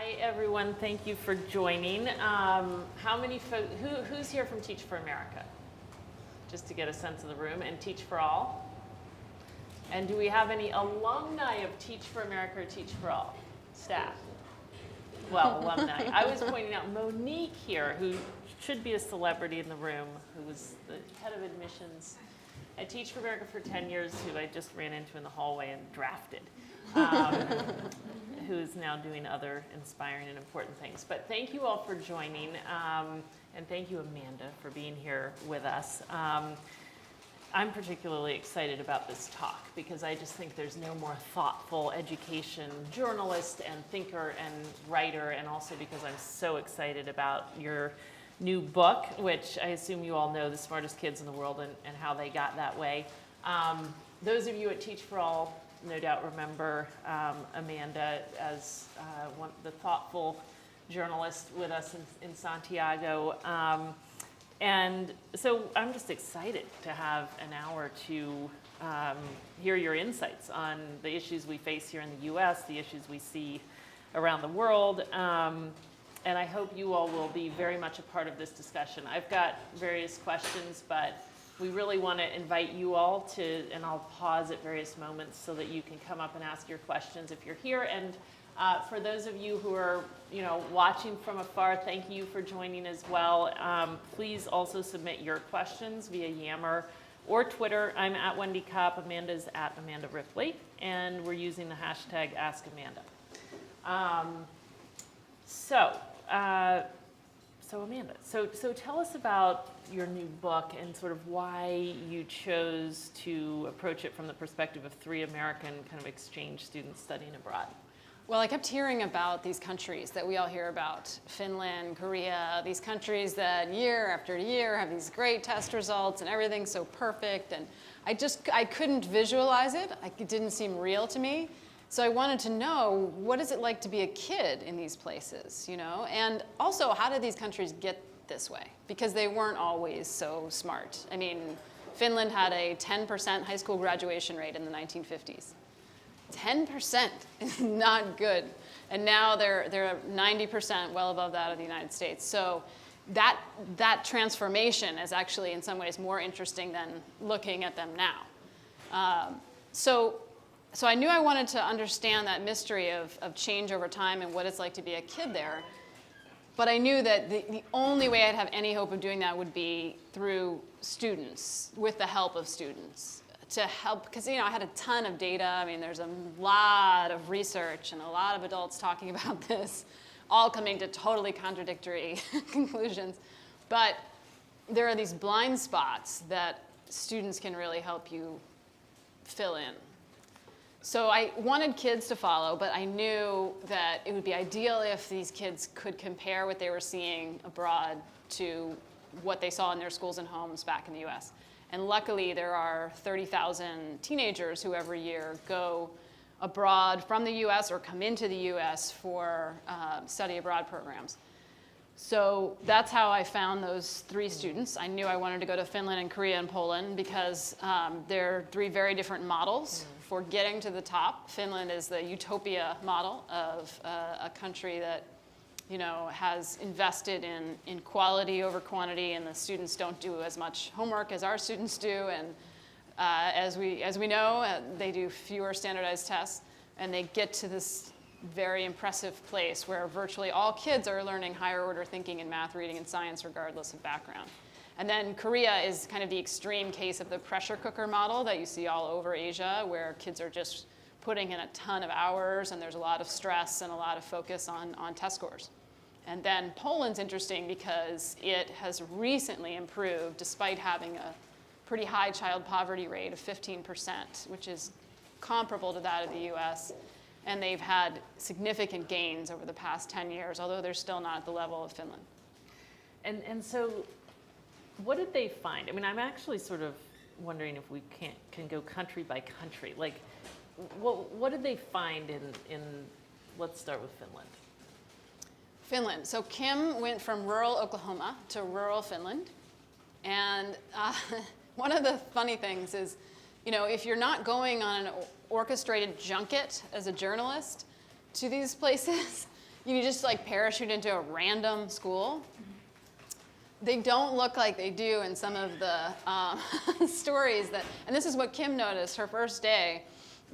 Hi, everyone. Thank you for joining. How many folks, who's here from Teach for America? Just to get a sense of the room. And Teach for All? And do we have any alumni of Teach for America or Teach for All? Staff? Well, alumni. I was pointing out Monique here, who should be a celebrity in the room, who was the head of admissions at Teach for America for 10 years, who I just ran into in the hallway and drafted. Who is now doing other inspiring and important things. But thank you all for joining, and thank you, Amanda, for being here with us. I'm particularly excited about this talk because I just think there's no more thoughtful education journalist and thinker and writer, and also because I'm so excited about your new book, which I assume you all know, The Smartest Kids in the World, and how they got that way. Those of you at Teach for All no doubt remember Amanda as the thoughtful journalist with us in Santiago. And so I'm just excited to have an hour to hear your insights on the issues we face here in the US, the issues we see around the world. And I hope you all will be very much a part of this discussion. I've got various questions, but we really want to invite you all to, and I'll pause at various moments so that you can come up and ask your questions if you're here. And for those of you who are, watching from afar, thank you for joining as well. Please also submit your questions via Yammer or Twitter. I'm at Wendy Kopp, Amanda's at Amanda Ripley, and we're using the hashtag AskAmanda. So Amanda, so tell us about your new book and sort of why you chose to approach it from the perspective of 3 American kind of exchange students studying abroad. Well, I kept hearing about these countries that we all hear about, Finland, Korea, these countries that year after year have these great test results and everything's so perfect, and I couldn't visualize it. It didn't seem real to me. So I wanted to know, what is it like to be a kid in these places, And also, how did these countries get this way? Because they weren't always so smart. I mean, Finland had a 10% high school graduation rate in the 1950s. 10% is not good. And now they're 90%, well above that of the United States. So that transformation is actually in some ways more interesting than looking at them now. So I knew I wanted to understand that mystery of change over time and what it's like to be a kid there. But I knew that the only way I'd have any hope of doing that would be through students, with the help of students, to help, because I had a ton of data. I mean, there's a lot of research and a lot of adults talking about this, all coming to totally contradictory conclusions. But there are these blind spots that students can really help you fill in. So I wanted kids to follow, but I knew that it would be ideal if these kids could compare what they were seeing abroad to what they saw in their schools and homes back in the US. And luckily, there are 30,000 teenagers who every year go abroad from the US or come into the US for study abroad programs. So that's how I found those 3 students. I knew I wanted to go to Finland and Korea and Poland because they're 3 very different models for getting to the top. Finland is the utopia model of a country that has invested in quality over quantity, and the students don't do as much homework as our students do. And as we know, they do fewer standardized tests, and they get to this very impressive place where virtually all kids are learning higher order thinking in math, reading, and science regardless of background. And then Korea is kind of the extreme case of the pressure cooker model that you see all over Asia, where kids are just putting in a ton of hours and there's a lot of stress and a lot of focus on test scores. And then Poland's interesting because it has recently improved despite having a pretty high child poverty rate of 15%, which is comparable to that of the US. And they've had significant gains over the past 10 years, although they're still not at the level of Finland. And so what did they find? I mean, I'm actually sort of wondering if we can go country by country. Like, what did they find in let's start with Finland. Finland. So Kim went from rural Oklahoma to rural Finland. And one of the funny things is, if you're not going on an orchestrated junket as a journalist to these places, you just like parachute into a random school. They don't look like they do in some of the stories that, and this is what Kim noticed her first day.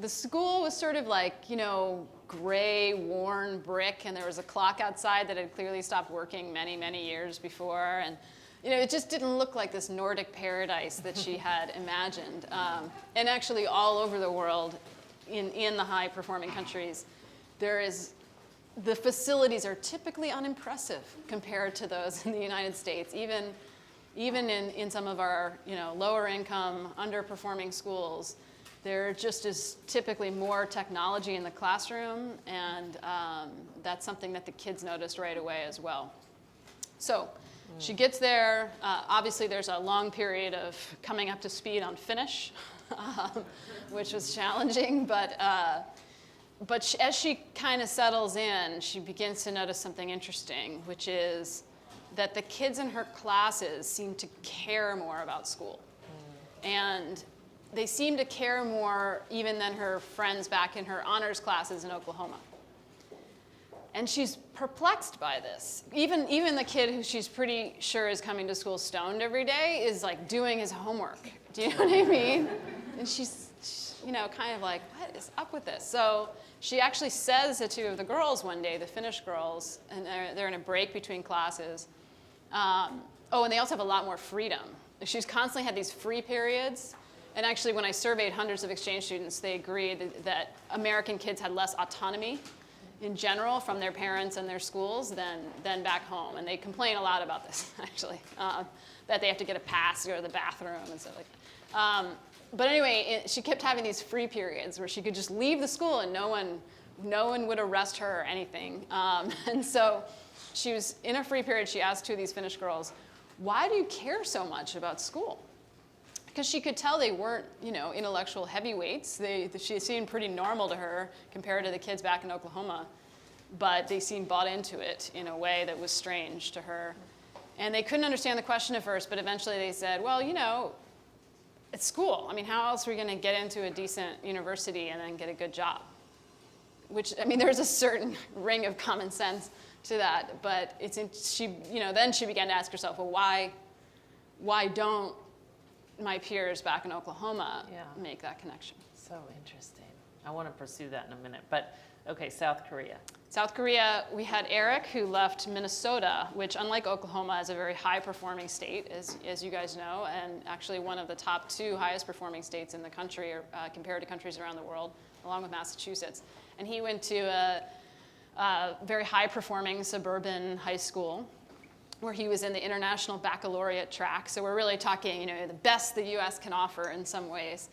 The school was sort of like, you know, gray, worn brick, and there was a clock outside that had clearly stopped working many, many years before. And, you know, it just didn't look like this Nordic paradise that she had imagined. And actually all over the world, in the high-performing countries, the facilities are typically unimpressive compared to those in the United States, even in some of our, you know, lower income, underperforming schools. There just is typically more technology in the classroom, and that's something that the kids noticed right away as well. So she gets there. Obviously, there's a long period of coming up to speed on Finnish, which was challenging, but as she kind of settles in, she begins to notice something interesting, which is that the kids in her classes seem to care more about school. And they seem to care more even than her friends back in her honors classes in Oklahoma. And she's perplexed by this. Even the kid who she's pretty sure is coming to school stoned every day is like doing his homework. Do you know what I mean? And she's, you know, kind of like, what is up with this? So she actually says to two of the girls one day, the Finnish girls, and they're in a break between classes. And they also have a lot more freedom. She's constantly had these free periods. And actually, when I surveyed hundreds of exchange students, they agreed that American kids had less autonomy in general from their parents and their schools than back home. And they complain a lot about this, actually, that they have to get a pass to go to the bathroom and stuff like that. But anyway, she kept having these free periods where she could just leave the school and no one would arrest her or anything. And so she was in a free period. She asked two of these Finnish girls, "Why do you care so much about school?" Because she could tell they weren't, you know, intellectual heavyweights. She seemed pretty normal to her compared to the kids back in Oklahoma, but they seemed bought into it in a way that was strange to her. And they couldn't understand the question at first, but eventually they said, well, you know, it's school. I mean, how else are we going to get into a decent university and then get a good job? Which, I mean, there's a certain ring of common sense to that, but then she began to ask herself, well, why don't my peers back in Oklahoma make that connection? So interesting. I want to pursue that in a minute. But, okay, South Korea. South Korea, we had Eric, who left Minnesota, which, unlike Oklahoma, is a very high-performing state, as you guys know, and actually one of the top 2 highest-performing states in the country, compared to countries around the world, along with Massachusetts. And he went to a very high-performing suburban high school, where he was in the international baccalaureate track. So we're really talking, you know, the best the US can offer in some ways.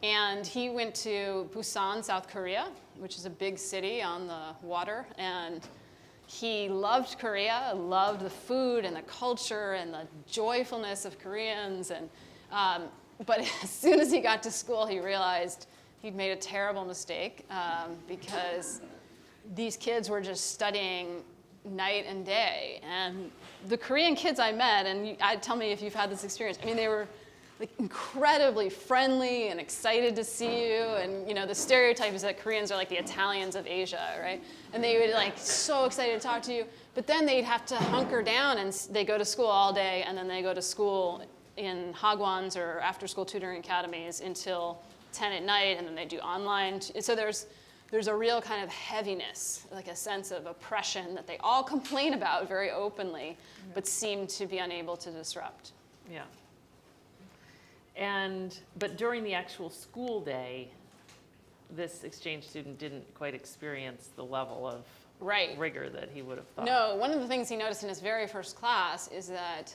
And he went to Busan, South Korea, which is a big city on the water. And he loved Korea, loved the food and the culture and the joyfulness of Koreans. And, but as soon as he got to school, he realized he'd made a terrible mistake because these kids were just studying night and day. And the Korean kids I met, and tell me if you've had this experience, I mean, they were like incredibly friendly and excited to see you. And you know, the stereotype is that Koreans are like the Italians of Asia, right? And they would like so excited to talk to you, but then they'd have to hunker down and they go to school all day, and then they go to school in hagwons or after-school tutoring academies until 10 at night, and then they do online. So there's a real kind of heaviness, like a sense of oppression that they all complain about very openly, but seem to be unable to disrupt. Yeah. But during the actual school day, this exchange student didn't quite experience the level of rigor that he would have thought. No, one of the things he noticed in his very first class is that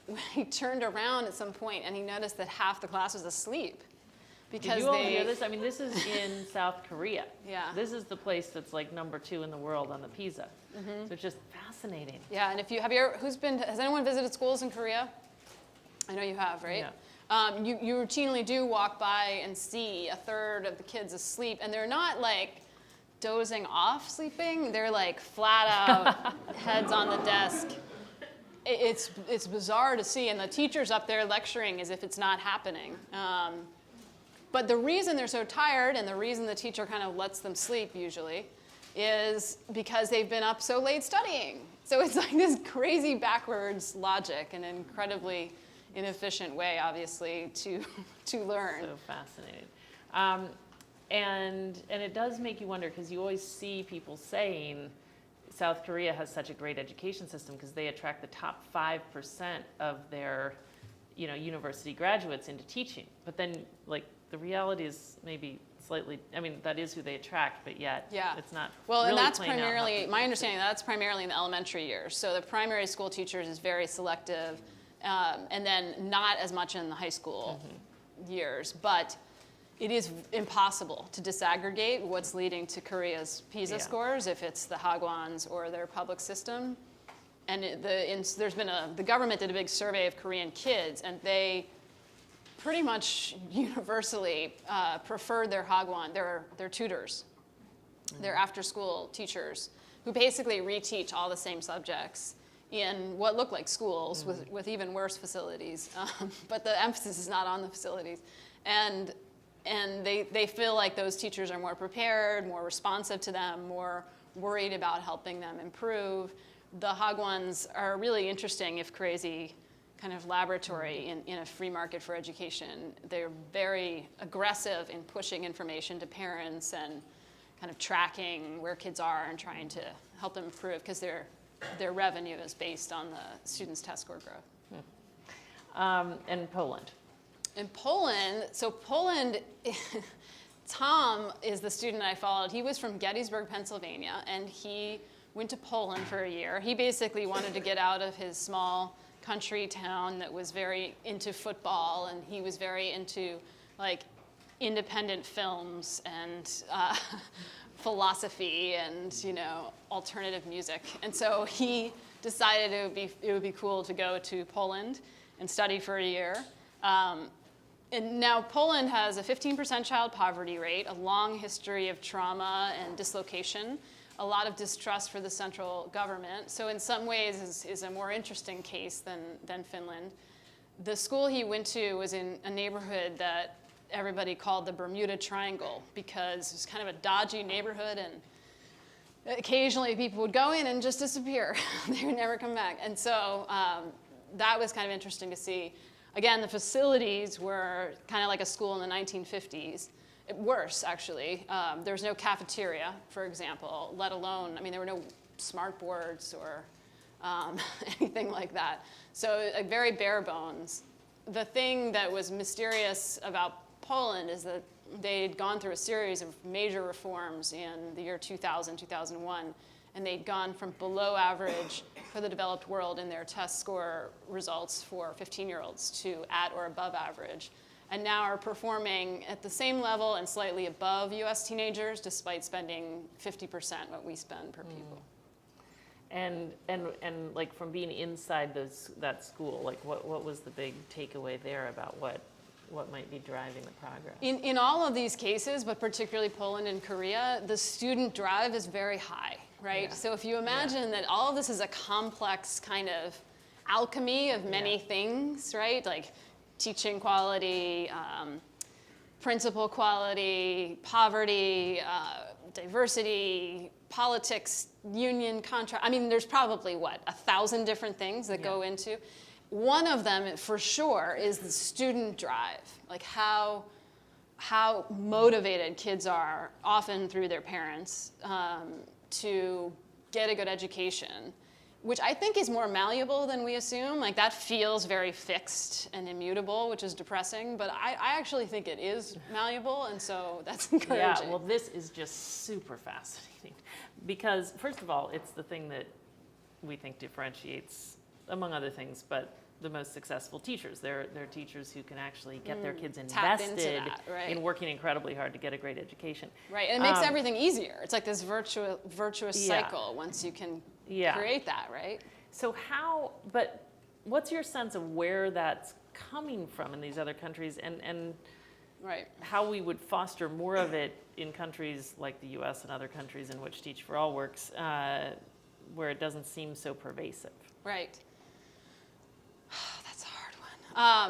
when he turned around at some point and he noticed that half the class was asleep. Because Did you all hear this? I mean, this is in South Korea. Yeah. This is the place that's like number 2 in the world on the PISA. So it's just fascinating. Yeah, and has anyone visited schools in Korea? I know you have, right? Yeah. You routinely do walk by and see a third of the kids asleep, and they're not like dozing off sleeping. They're like flat out, heads on the desk. It's bizarre to see, and the teacher's up there lecturing as if it's not happening. But the reason they're so tired, and the reason the teacher kind of lets them sleep usually, is because they've been up so late studying. So it's like this crazy backwards logic, an incredibly inefficient way, obviously, to learn. So fascinating. And it does make you wonder, because you always see people saying South Korea has such a great education system because they attract the top 5% of their, university graduates into teaching. But then, like, the reality is maybe slightly, that is who they attract, but yet it's not. Well, really and that's playing out primarily, my understanding, that's primarily in the elementary years. So the primary school teachers is very selective, and then not as much in the high school years. But it is impossible to disaggregate what's leading to Korea's PISA scores, if it's the Hagwons or their public system. And the government did a big survey of Korean kids, and they pretty much universally preferred their Hagwon, their tutors, their after-school teachers, who basically reteach all the same subjects in what look like schools with even worse facilities. But the emphasis is not on the facilities. And they feel like those teachers are more prepared, more responsive to them, more worried about helping them improve. The Hagwons are really interesting, if crazy, kind of laboratory in a free market for education. They're very aggressive in pushing information to parents and kind of tracking where kids are and trying to help them improve, because their revenue is based on the students' test score growth. And Poland. In Poland, Tom is the student I followed. He was from Gettysburg, Pennsylvania, and he went to Poland for a year. He basically wanted to get out of his small country town that was very into football, and he was very into like independent films and philosophy and alternative music. And so he decided it would be cool to go to Poland and study for a year. And now Poland has a 15% child poverty rate, a long history of trauma and dislocation, a lot of distrust for the central government. So in some ways is a more interesting case than Finland. The school he went to was in a neighborhood that everybody called the Bermuda Triangle, because it was kind of a dodgy neighborhood, and occasionally people would go in and just disappear. They would never come back. And so that was kind of interesting to see. Again, the facilities were kind of like a school in the 1950s. Worse, actually. There was no cafeteria, for example, let alone, there were no smart boards or anything like that. So very bare bones. The thing that was mysterious about Poland is that they'd gone through a series of major reforms in the year 2000, 2001, and they'd gone from below average for the developed world in their test score results for 15-year-olds to at or above average, and now are performing at the same level and slightly above US teenagers, despite spending 50% what we spend per pupil. And like, from being inside that school, like what was the big takeaway there about what might be driving the progress? In all of these cases, but particularly Poland and Korea, the student drive is very high, right? Yeah. So if you imagine that all of this is a complex kind of alchemy of many things, right? Like teaching quality, principal quality, poverty, diversity, politics, union, contract. There's probably, 1,000 different things that go into. One of them, for sure, is the student drive, like how motivated kids are, often through their parents, to get a good education, which I think is more malleable than we assume. Like, that feels very fixed and immutable, which is depressing, but I actually think it is malleable, and so that's encouraging. Yeah, well, this is just super fascinating, because first of all, it's the thing that we think differentiates, among other things, but the most successful teachers. They're teachers who can actually get their kids invested in working incredibly hard to get a great education. Right, and it makes everything easier. It's like this virtuous cycle once you can create that, right? So but what's your sense of where that's coming from in these other countries, and how we would foster more of it in countries like the US and other countries in which Teach for All works, where it doesn't seem so pervasive? Right. That's a hard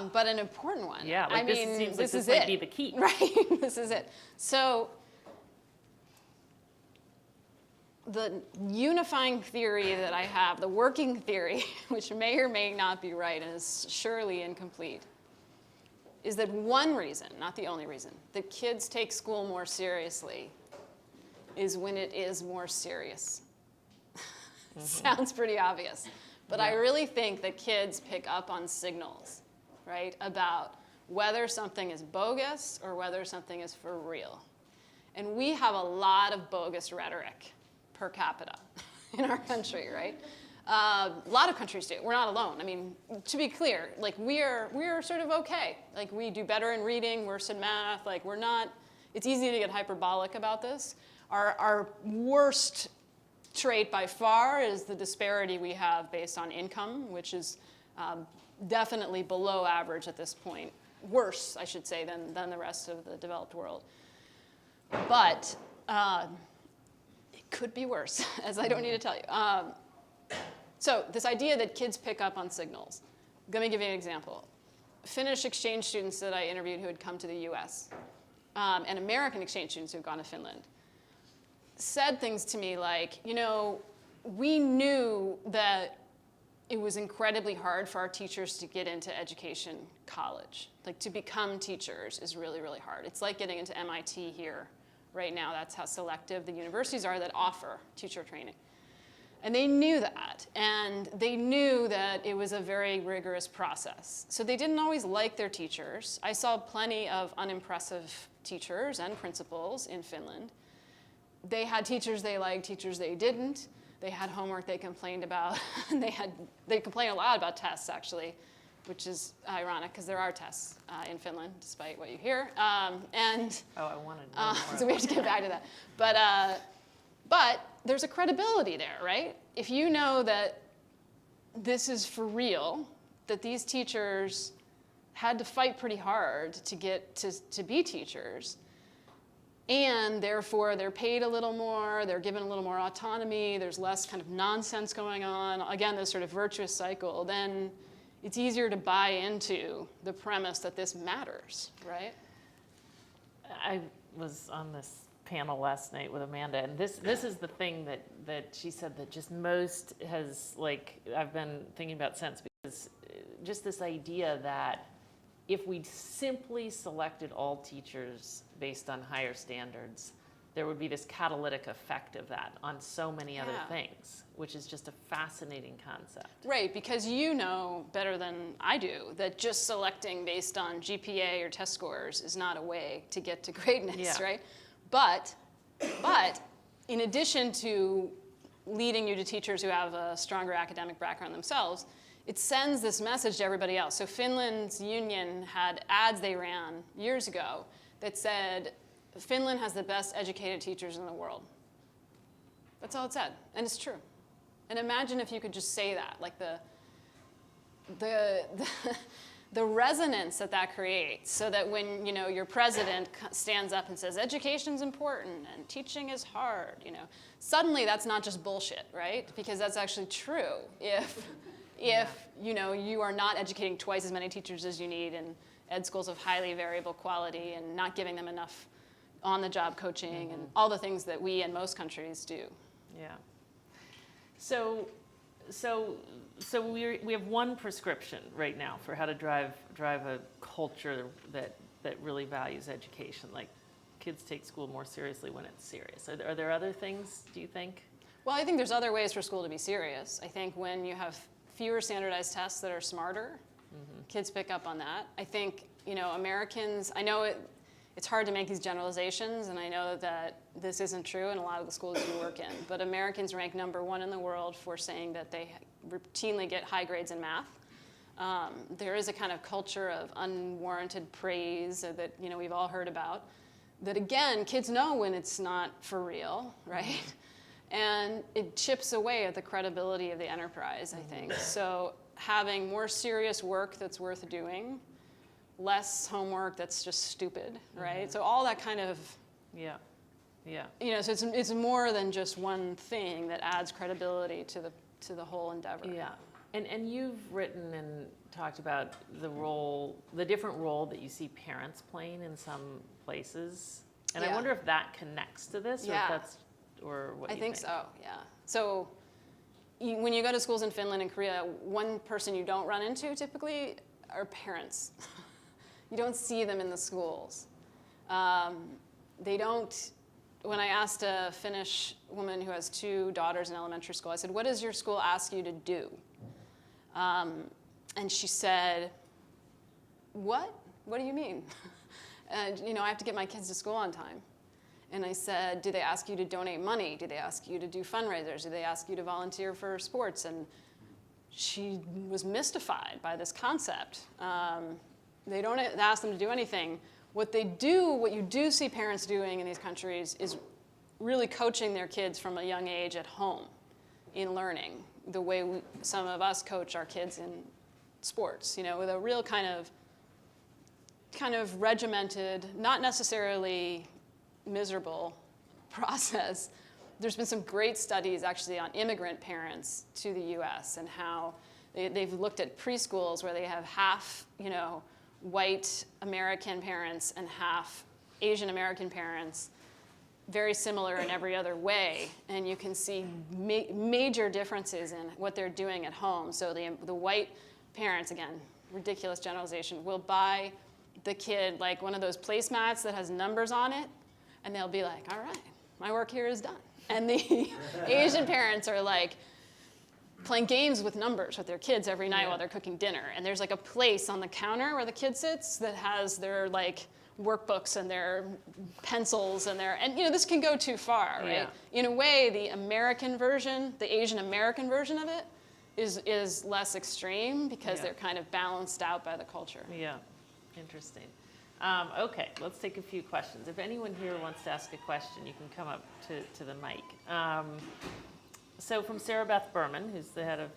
one, but an important one. Yeah, like this seems like this might be the key. Right, this is it. So the unifying theory that I have, the working theory, which may or may not be right and is surely incomplete, is that one reason, not the only reason, that kids take school more seriously is when it is more serious. Sounds pretty obvious. But I really think that kids pick up on signals, right, about whether something is bogus or whether something is for real. And we have a lot of bogus rhetoric per capita in our country, right? A lot of countries do. We're not alone. I mean, to be clear, like we're sort of okay. Like we do better in reading, worse in math. Like we're not. It's easy to get hyperbolic about this. Our worst trait by far is the disparity we have based on income, which is definitely below average at this point. Worse, I should say, than the rest of the developed world. But it could be worse, as I don't need to tell you. So this idea that kids pick up on signals. Let me give you an example. Finnish exchange students that I interviewed who had come to the US, and American exchange students who had gone to Finland, said things to me like, you know, we knew that it was incredibly hard for our teachers to get into education college. Like to become teachers is really, really hard. It's like getting into MIT here right now. That's how selective the universities are that offer teacher training. And they knew that, and they knew that it was a very rigorous process. So they didn't always like their teachers. I saw plenty of unimpressive teachers and principals in Finland. They had teachers they liked, teachers they didn't. They had homework they complained about. They complain a lot about tests, actually, which is ironic because there are tests in Finland, despite what you hear. I wanted to know more. So we have to get back to that. But there's a credibility there, right? If you know that this is for real, that these teachers had to fight pretty hard to get to be teachers, and therefore they're paid a little more, they're given a little more autonomy, there's less kind of nonsense going on, again, this sort of virtuous cycle, then it's easier to buy into the premise that this matters, right? I was on this panel last night with Amanda, and this is the thing that she said that just most has, like, I've been thinking about since, because just this idea that if we simply selected all teachers based on higher standards, there would be this catalytic effect of that on so many other things, which is just a fascinating concept. Right, because you know better than I do that just selecting based on GPA or test scores is not a way to get to greatness, right? But in addition to leading you to teachers who have a stronger academic background themselves, it sends this message to everybody else. So Finland's union had ads they ran years ago that said, Finland has the best educated teachers in the world. That's all it said, and it's true. And imagine if you could just say that, like the resonance that creates, so that when your president stands up and says education's important and teaching is hard, suddenly that's not just bullshit, right? Because that's actually true. If you are not educating twice as many teachers as you need in ed schools of highly variable quality and not giving them enough on-the-job coaching and all the things that we and most countries do. Yeah. So we have one prescription right now for how to drive a culture that really values education. Like, kids take school more seriously when it's serious. Are there other things, do you think? Well, I think there's other ways for school to be serious. I think when you have fewer standardized tests that are smarter, kids pick up on that. I think, Americans, I know it's hard to make these generalizations, and I know that this isn't true in a lot of the schools you work in, but Americans rank #1 in the world for saying that they routinely get high grades in math. There is a kind of culture of unwarranted praise that we've all heard about, that again, kids know when it's not for real, right? And it chips away at the credibility of the enterprise, I think. So having more serious work that's worth doing, less homework that's just stupid, right? So all that kind of, so it's more than just one thing that adds credibility to the whole endeavor. Yeah, and you've written and talked about the different role that you see parents playing in some places. And I wonder if that connects to this, or if that's or what? I do you think so, yeah. So when you go to schools in Finland and Korea, one person you don't run into typically are parents. You don't see them in the schools. They don't, when I asked a Finnish woman who has 2 daughters in elementary school, I said, what does your school ask you to do? And she said, what? What do you mean? And, I have to get my kids to school on time. And I said, do they ask you to donate money? Do they ask you to do fundraisers? Do they ask you to volunteer for sports? And she was mystified by this concept. They don't ask them to do anything. What you do see parents doing in these countries is really coaching their kids from a young age at home in learning, the way some of us coach our kids in sports, with a real kind of regimented, not necessarily miserable process. There's been some great studies actually on immigrant parents to the US and how they've looked at preschools where they have half, white American parents and half Asian American parents, very similar in every other way, and you can see major differences in what they're doing at home. So the white parents, again, ridiculous generalization, will buy the kid like one of those placemats that has numbers on it, and they'll be like, all right, my work here is done. And the Asian parents are like playing games with numbers with their kids every night while they're cooking dinner. And there's like a place on the counter where the kid sits that has their like workbooks and their pencils and this can go too far, right? Yeah. In a way, the American version, the Asian American version of it is less extreme because they're kind of balanced out by the culture. Yeah, interesting. Okay, let's take a few questions. If anyone here wants to ask a question, you can come up to the mic. So from Sarah Beth Berman, who's the head of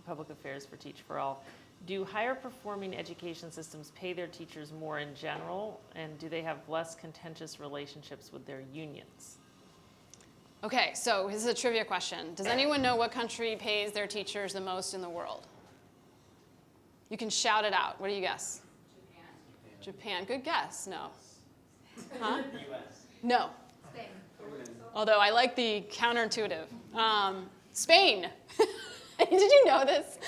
public affairs for Teach for All, do higher performing education systems pay their teachers more in general, and do they have less contentious relationships with their unions? Okay, so this is a trivia question. Does anyone know what country pays their teachers the most in the world? You can shout it out. What do you guess? Japan. Good guess. No. Huh? US. No. Spain. Although I like the counterintuitive. Spain. Did you know this?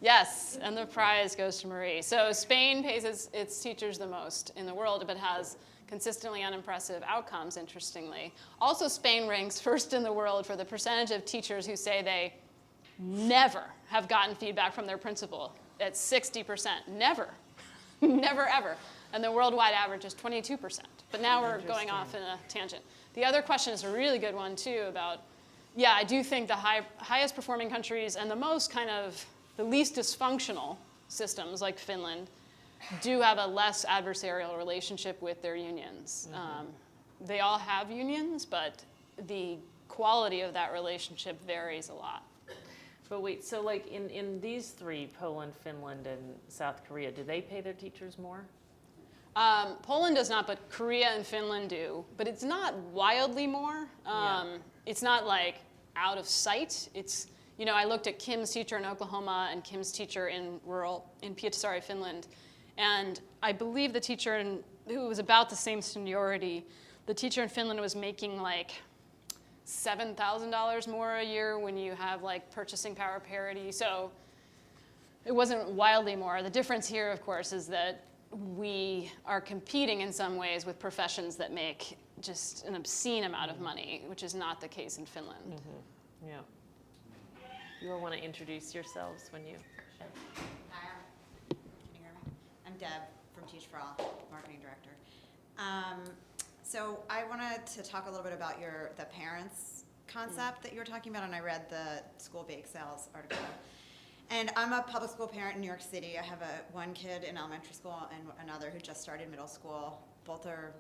Yes, and the prize goes to Marie. So Spain pays its teachers the most in the world, but has consistently unimpressive outcomes, interestingly. Also, Spain ranks first in the world for the percentage of teachers who say they never have gotten feedback from their principal at 60%. Never. Never, ever. And the worldwide average is 22%. But now we're going off in a tangent. The other question is a really good one, too, about, I do think the highest performing countries and the least dysfunctional systems, like Finland, do have a less adversarial relationship with their unions. Mm-hmm. They all have unions, but the quality of that relationship varies a lot. But wait, so like in these 3, Poland, Finland, and South Korea, do they pay their teachers more? Poland does not, but Korea and Finland do. But it's not wildly more. It's not like out of sight. It's, I looked at Kim's teacher in Oklahoma and Kim's teacher in Pietarsaari, Finland. And I believe the teacher who was about the same seniority, the teacher in Finland was making like $7,000 more a year when you have like purchasing power parity. So it wasn't wildly more. The difference here, of course, is that we are competing in some ways with professions that make just an obscene amount of money, which is not the case in Finland. Mm-hmm. Yeah. You all want to introduce yourselves when you... Hi, can you hear me? I'm Deb from Teach for All, marketing director. So I wanted to talk a little bit about the parents concept that you were talking about, and I read the school bake sales article. And I'm a public school parent in New York City. I have one kid in elementary school and another who just started middle school. Both are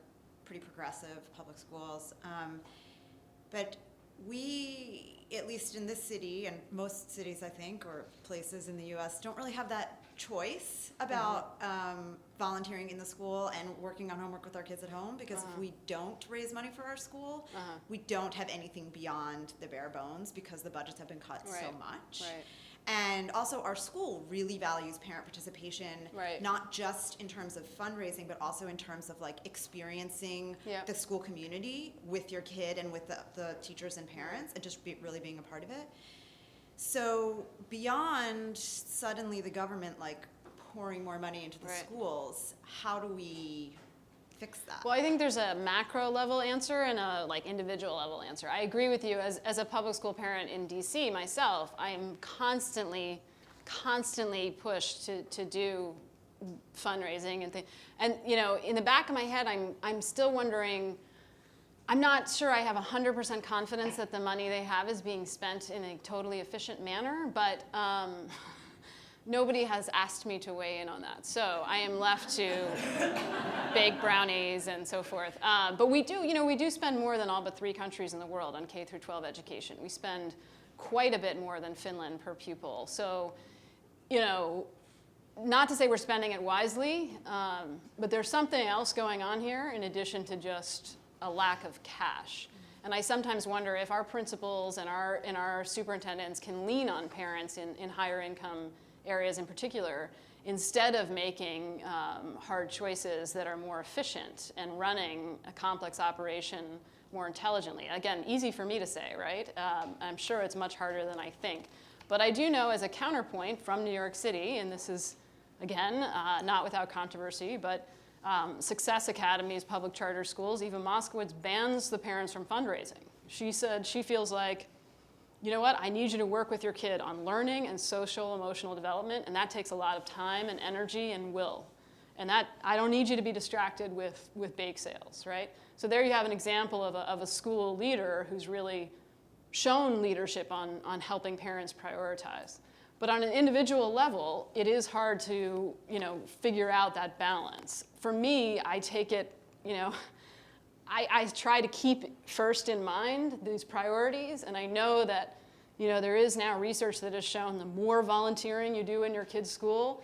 pretty progressive public schools. But we, at least in this city, and most cities, I think, or places in the U.S., don't really have that choice about volunteering in the school and working on homework with our kids at home, because if we don't raise money for our school, we don't have anything beyond the bare bones because the budgets have been cut so much. Right. And also our school really values parent participation, Right. not just in terms of fundraising, but also in terms of like experiencing Yeah. the school community with your kid and with the teachers and parents, and just really being a part of it. So beyond suddenly the government like pouring more money into the Right. schools, how do we fix that? Well, I think there's a macro level answer and a like individual level answer. I agree with you. As a public school parent in DC myself, I am constantly pushed to do fundraising and things. And you know, in the back of my head, I'm still wondering. I'm not sure I have 100% confidence that the money they have is being spent in a totally efficient manner, but nobody has asked me to weigh in on that. So I am left to bake brownies and so forth. But we do spend more than all but 3 countries in the world on K through 12 education. We spend quite a bit more than Finland per pupil. So, you know, not to say we're spending it wisely, but there's something else going on here in addition to just a lack of cash. And I sometimes wonder if our principals and our superintendents can lean on parents in higher income areas in particular, instead of making hard choices that are more efficient and running a complex operation more intelligently. Again, easy for me to say, right? I'm sure it's much harder than I think. But I do know as a counterpoint from New York City, and this is, again, not without controversy, but Success Academies, public charter schools, Eva Moskowitz bans the parents from fundraising. She said she feels like, you know what, I need you to work with your kid on learning and social emotional development, and that takes a lot of time and energy and will. And that, I don't need you to be distracted with bake sales, right? So there you have an example of a school leader who's really shown leadership on helping parents prioritize. But on an individual level, it is hard to, you know, figure out that balance. For me, I take it, you know, I try to keep first in mind these priorities, and I know that, you know, there is now research that has shown the more volunteering you do in your kid's school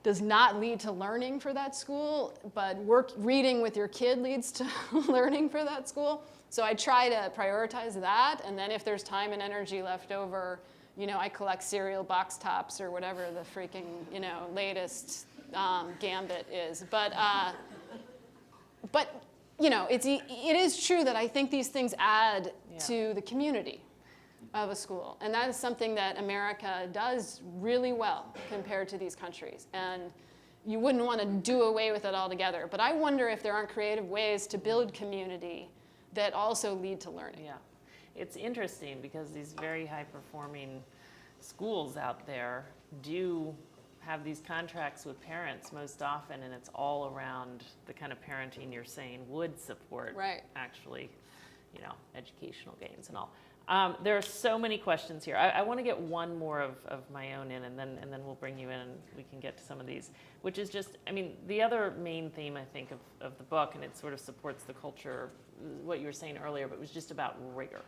does not lead to learning for that school, but reading with your kid leads to learning for that school. So I try to prioritize that, and then if there's time and energy left over, you know, I collect cereal box tops or whatever the freaking, you know, latest gambit is. But you know, it is true that I think these things add to the community of a school. And that is something that America does really well compared to these countries. And you wouldn't want to do away with it altogether. But I wonder if there aren't creative ways to build community that also lead to learning. Yeah. It's interesting because these very high-performing schools out there do have these contracts with parents most often, and it's all around the kind of parenting you're saying would support actually, you know, educational gains and all. There are so many questions here. I want to get one more of my own in, and then we'll bring you in and we can get to some of these, which is just, I mean, the other main theme, I think, of the book, and it sort of supports the culture, what you were saying earlier, but it was just about rigor.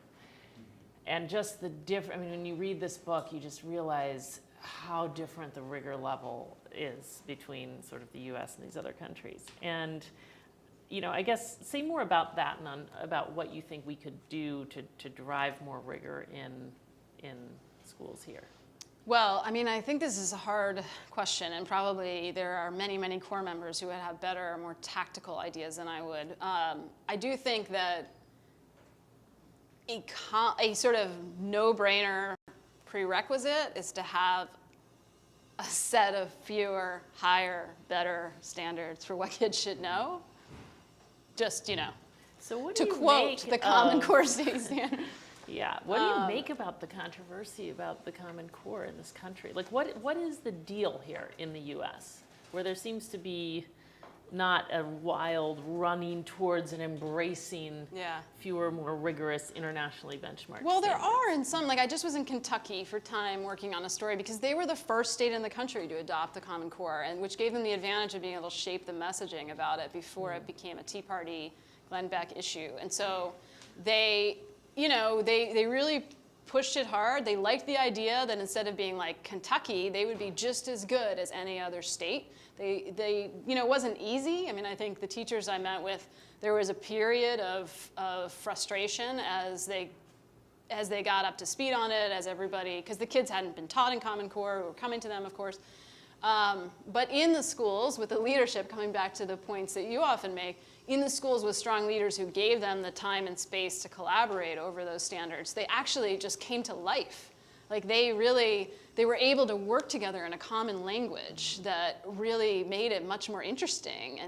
And just the different, I mean, when you read this book, you just realize how different the rigor level is between sort of the US and these other countries. And, you know, I guess say more about that and about what you think we could do to drive more rigor in schools here. Well, I mean, I think this is a hard question, and probably there are many, many core members who would have better, more tactical ideas than I would. I do think that a sort of no-brainer prerequisite is to have a set of fewer, higher, better standards for what kids should know. Just, you know, so what to do you quote the Common Core standard. Yeah, what do you make about the controversy about the Common Core in this country? Like, what is the deal here in the US, where there seems to be not a wild running towards and embracing fewer, more rigorous, internationally benchmarked Well, there standards? are in some, like I just was in Kentucky for time working on a story because they were the first state in the country to adopt the Common Core, and which gave them the advantage of being able to shape the messaging about it before it became a Tea Party, Glenn Beck issue. And so they, you know, they really pushed it hard. They liked the idea that instead of being like Kentucky, they would be just as good as any other state. They, you know, it wasn't easy. I mean, I think the teachers I met with, there was a period of frustration as they as they got up to speed on it, as everybody, because the kids hadn't been taught in Common Core, we were coming to them, of course. But in the schools, with the leadership, coming back to the points that you often make, in the schools with strong leaders who gave them the time and space to collaborate over those standards, they actually just came to life. Like they were able to work together in a common language that really made it much more interesting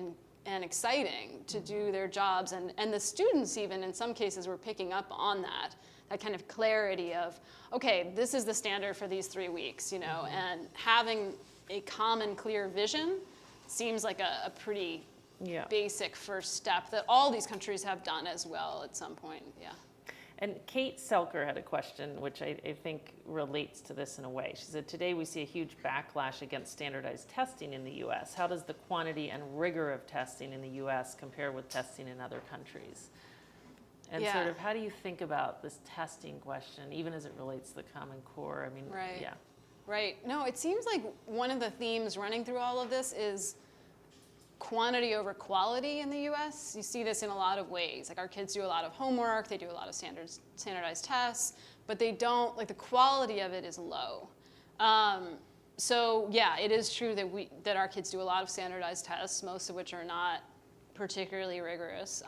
and exciting to do their jobs. And the students even, in some cases, were picking up on that kind of clarity of, okay, this is the standard for these 3 weeks, you know, and having a common, clear vision seems like a pretty basic first step that all these countries have done as well at some point, And Kate Selker had a question, which I think relates to this in a way. She said, today we see a huge backlash against standardized testing in the U.S. How does the quantity and rigor of testing in the U.S. compare with testing in other countries? And sort of how do you think about this testing question, even as it relates to the Common Core? I mean, Right. No, it seems like one of the themes running through all of this is quantity over quality in the US. You see this in a lot of ways. Like our kids do a lot of homework, they do a lot of standardized tests, but they don't, like the quality of it is low. So yeah, it is true that our kids do a lot of standardized tests, most of which are not particularly rigorous.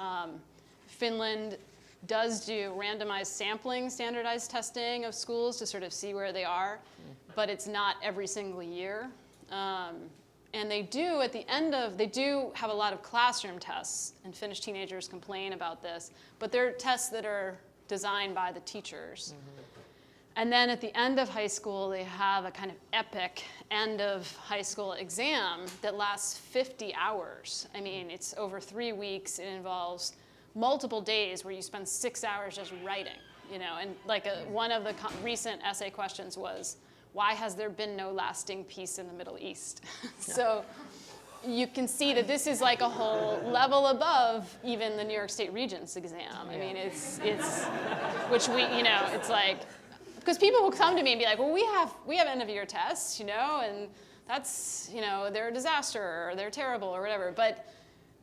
Finland does do randomized sampling standardized testing of schools to sort of see where they are, but it's not every single year. And they do, at the end of, they do have a lot of classroom tests, and Finnish teenagers complain about this, but they're tests that are designed by the teachers. And then at the end of high school, they have a kind of epic end of high school exam that lasts 50 hours. I mean, it's over 3 weeks. It involves multiple days where you spend 6 hours just writing, you know, and like one of the recent essay questions was, why has there been no lasting peace in the Middle East? So you can see that this is like a whole level above even the New York State Regents exam. I mean, it's which we, you know, it's like, because people will come to me and be like, well, we have end of year tests, you know, and that's, you know, they're a disaster or they're terrible or whatever. But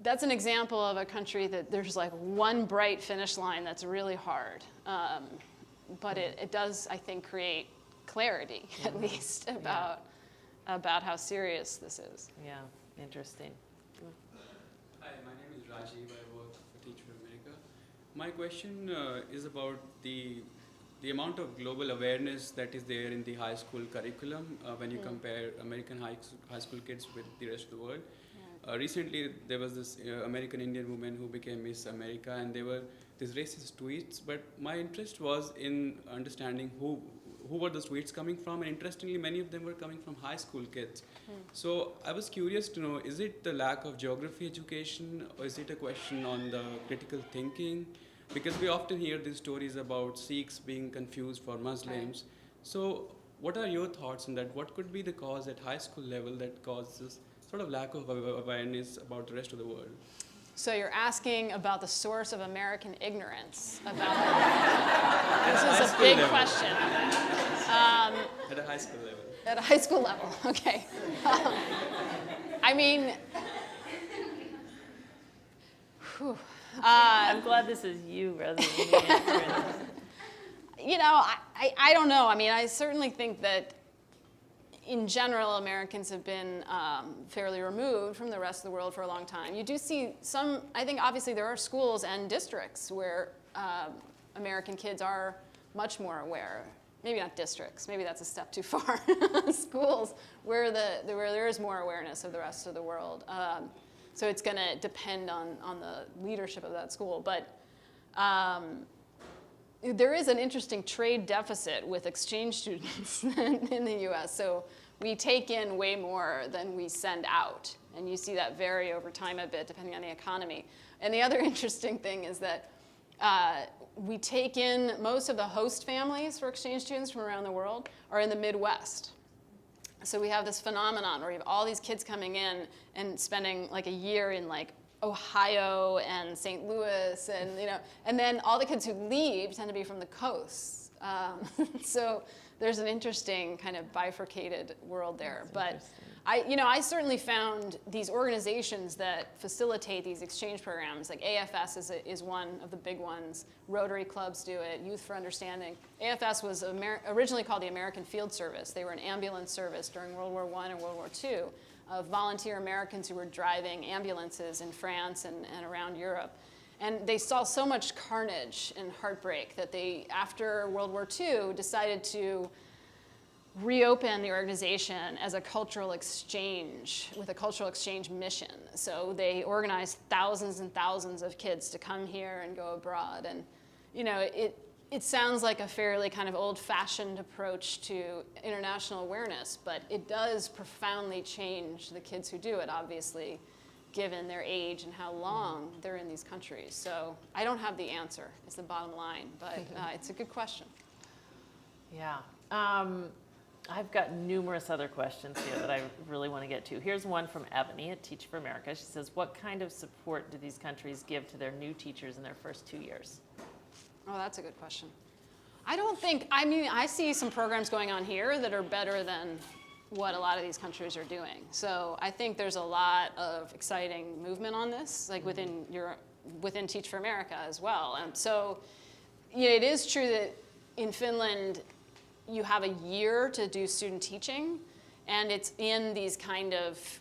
that's an example of a country that there's like one bright finish line that's really hard. But it does, I think, create clarity, at least, about how serious this is. Yeah, interesting. Hi, my name is Rajiv. I work for Teach for America. My question is about the amount of global awareness that is there in the high school curriculum when you compare American high school kids with the rest of the world. Recently, there was this American Indian woman who became Miss America, and there were these racist tweets. But my interest was in understanding who were those tweets coming from, and interestingly, many of them were coming from high school kids. So I was curious to know, is it the lack of geography education, or is it a question on the critical thinking? Because we often hear these stories about Sikhs being confused for Muslims. So what are your thoughts on that? What could be the cause at high school level that causes sort of lack of awareness about the rest of the world? So you're asking about the source of American ignorance about that. This is a big question. At a high school level. At a high school level, okay. I mean, I'm glad this is you rather than the answer. you know, I don't know. I mean, I certainly think that in general, Americans have been fairly removed from the rest of the world for a long time. You do see some, I think obviously there are schools and districts where American kids are much more aware. Maybe not districts, maybe that's a step too far. Schools where there is more awareness of the rest of the world. So it's gonna depend on the leadership of that school. But there is an interesting trade deficit with exchange students in the US. So we take in way more than we send out. And you see that vary over time a bit depending on the economy. And the other interesting thing is that we take in most of the host families for exchange students from around the world are in the Midwest. So we have this phenomenon where you have all these kids coming in and spending like a year in like Ohio and St. Louis, and you know, and then all the kids who leave tend to be from the coasts. So there's an interesting kind of bifurcated world there. That's but interesting. I certainly found these organizations that facilitate these exchange programs, like AFS is one of the big ones. Rotary clubs do it, Youth for Understanding. AFS was originally called the American Field Service. They were an ambulance service during World War I and World War II of volunteer Americans who were driving ambulances in France and around Europe. And they saw so much carnage and heartbreak that they, after World War II, decided to reopen the organization as a cultural exchange, with a cultural exchange mission. So they organized thousands and thousands of kids to come here and go abroad. And it sounds like a fairly kind of old-fashioned approach to international awareness, but it does profoundly change the kids who do it, obviously, given their age and how long they're in these countries. So I don't have the answer, is the bottom line, but it's a good question. Yeah. I've got numerous other questions here that I really want to get to. Here's one from Ebony at Teach for America. She says, what kind of support do these countries give to their new teachers in their first 2 years? Oh, that's a good question. I see some programs going on here that are better than what a lot of these countries are doing. So I think there's a lot of exciting movement on this, like within Teach for America as well. And so it is true that in Finland, you have a year to do student teaching, and it's in these kind of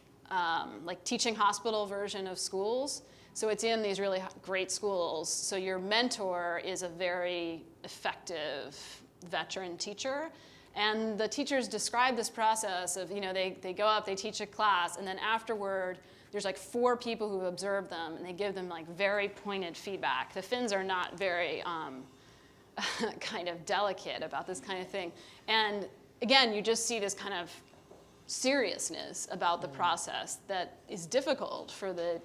like teaching hospital version of schools. So it's in these really great schools. So your mentor is a very effective veteran teacher. And the teachers describe this process of, they go up, they teach a class, and then afterward, there's like 4 people who observe them, and they give them like very pointed feedback. The Finns are not very kind of delicate about this kind of thing. And again, you just see this kind of seriousness about the process that is difficult for the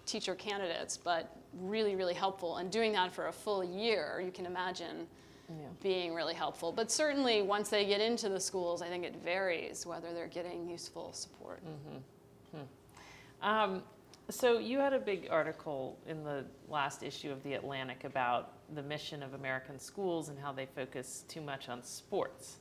teacher candidates, but really, really helpful. And doing that for a full year, you can imagine being really helpful. But certainly, once they get into the schools, I think it varies whether they're getting useful support. So you had a big article in the last issue of The Atlantic about the mission of American schools and how they focus too much on sports.